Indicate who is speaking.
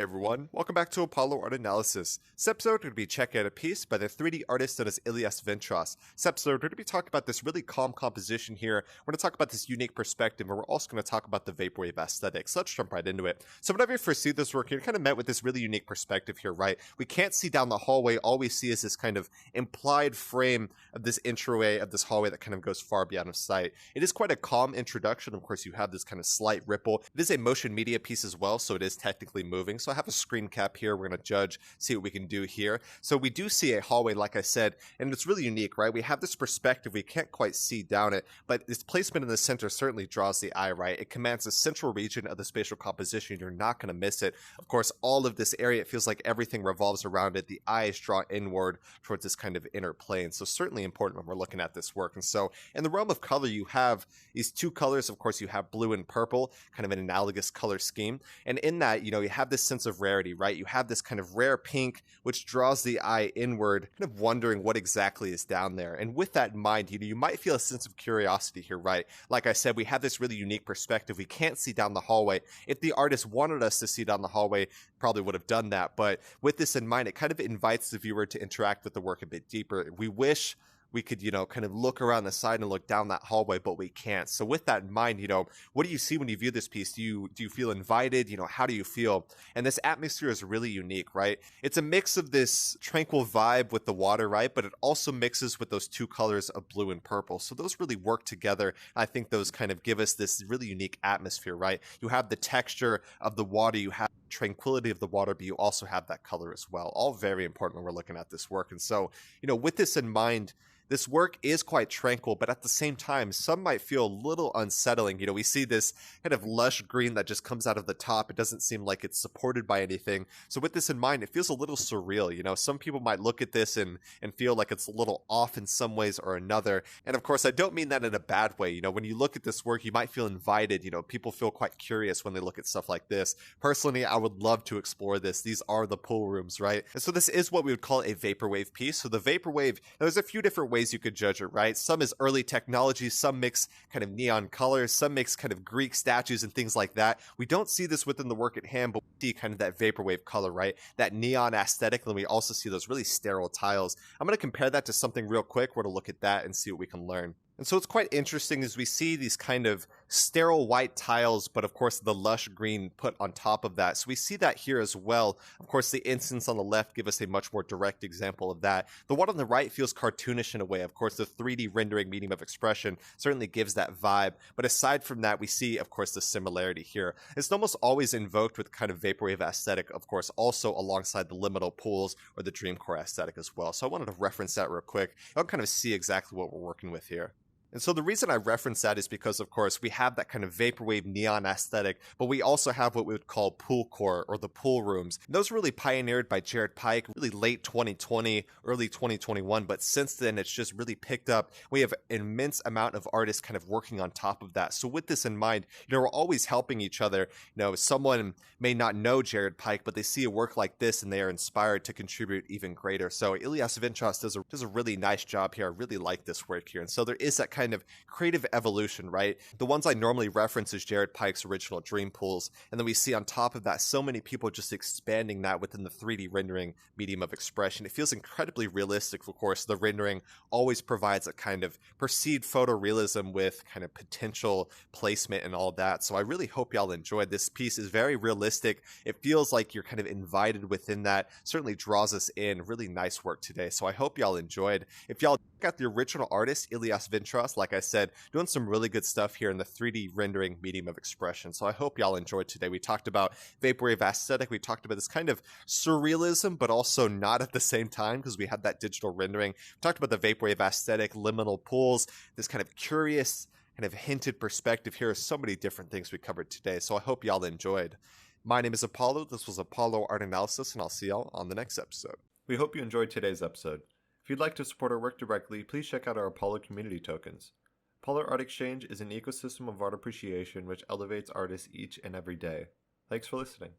Speaker 1: everyone, welcome back to Apollo Art Analysis. This episode, we're going to be checking out a piece by the 3D artist known as Ilias Vrentas. This episode, we're going to be talking about this really calm composition here. We're going to talk about this unique perspective, and we're also going to talk about the vaporwave aesthetic. So let's jump right into it. So whenever you first see this work, you're kind of met with this really unique perspective here, right? We can't see down the hallway. All we see is this kind of implied frame of this entryway of this hallway that kind of goes far beyond of sight. It is quite a calm introduction. Of course, you have this kind of slight ripple. It is a motion media piece as well, so it is technically moving. So I have a screen cap here. We're going to judge, see what we can do here. So we do see a hallway, like I said, and it's really unique, right? We have this perspective. We can't quite see down it, but its placement in the center certainly draws the eye, right? It commands the central region of the spatial composition. You're not going to miss it. Of course, all of this area, it feels like everything revolves around it. The eyes draw inward towards this kind of inner plane. So certainly important when we're looking at this work. And so in the realm of color, you have these two colors. Of course, you have blue and purple, kind of an analogous color scheme. And in that, you have this sense of rarity, right? You have this kind of rare pink, which draws the eye inward, kind of wondering what exactly is down there. And with that in mind, you might feel a sense of curiosity here, right? Like I said, we have this really unique perspective. We can't see down the hallway. If the artist wanted us to see down the hallway, probably would have done that. But with this in mind, it kind of invites the viewer to interact with the work a bit deeper. We wish we could, kind of look around the side and look down that hallway, but we can't. So with that in mind, what do you see when you view this piece? Do you feel invited? How do you feel? And this atmosphere is really unique, right? It's a mix of this tranquil vibe with the water, right? But it also mixes with those two colors of blue and purple. So those really work together. I think those kind of give us this really unique atmosphere, right? You have the texture of the water, you have tranquility of the water, but you also have that color as well. All very important when we're looking at this work. And so, with this in mind, this work is quite tranquil, but at the same time, some might feel a little unsettling. We see this kind of lush green that just comes out of the top. It doesn't seem like it's supported by anything. So with this in mind, it feels a little surreal. Some people might look at this and feel like it's a little off in some ways or another. And of course, I don't mean that in a bad way. When you look at this work, you might feel invited. People feel quite curious when they look at stuff like this. Personally, I would love to explore this. These are the pool rooms, right? And so this is what we would call a vaporwave piece. So the vaporwave, there's a few different ways you could judge it, right? Some is early technology, some mix kind of neon colors, some mix kind of Greek statues and things like that. We don't see this within the work at hand, but we see kind of that vaporwave color, right? That neon aesthetic, and then we also see those really sterile tiles. I'm going to compare that to something real quick. We're going to look at that and see what we can learn. And so it's quite interesting as we see these kind of sterile white tiles, but of course the lush green put on top of that. So we see that here as well. Of course, the instance on the left give us a much more direct example of that. The one on the right feels cartoonish in a way. Of course, the 3D rendering medium of expression certainly gives that vibe. But aside from that, we see, of course, the similarity here. It's almost always invoked with kind of vaporwave aesthetic, of course, also alongside the liminal pools or the dreamcore aesthetic as well. So I wanted to reference that real quick. I'll kind of see exactly what we're working with here. And so the reason I reference that is because, of course, we have that kind of vaporwave neon aesthetic, but we also have what we would call pool core or the pool rooms. And those were really pioneered by Jared Pike, really late 2020, early 2021. But since then, it's just really picked up. We have an immense amount of artists kind of working on top of that. So with this in mind, we're always helping each other. Someone may not know Jared Pike, but they see a work like this and they are inspired to contribute even greater. So Ilias Vrentas does a really nice job here. I really like this work here. And so there is that kind of creative evolution, right? The ones I normally reference is Jared Pike's original Dream Pools, and then we see on top of that so many people just expanding that within the 3D rendering medium of expression. It feels incredibly realistic. Of course, the rendering always provides a kind of perceived photorealism with kind of potential placement and all that. So I really hope y'all enjoyed. This piece is very realistic. It feels like you're kind of invited within that. Certainly draws us in. Really nice work today. So I hope y'all enjoyed. If y'all got the original artist, Ilias Vrentas, like I said, doing some really good stuff here in the 3D rendering medium of expression. So I hope y'all enjoyed today. We talked about vaporwave aesthetic. We talked about this kind of surrealism, but also not at the same time because we had that digital rendering. We talked about the vaporwave aesthetic, liminal pools, this kind of curious, kind of hinted perspective here. So many different things we covered today. So I hope y'all enjoyed. My name is Apollo. This was Apollo Art Analysis, and I'll see y'all on the next episode.
Speaker 2: We hope you enjoyed today's episode. If you'd like to support our work directly, please check out our Apollo community tokens. Apollo Art Exchange is an ecosystem of art appreciation which elevates artists each and every day. Thanks for listening.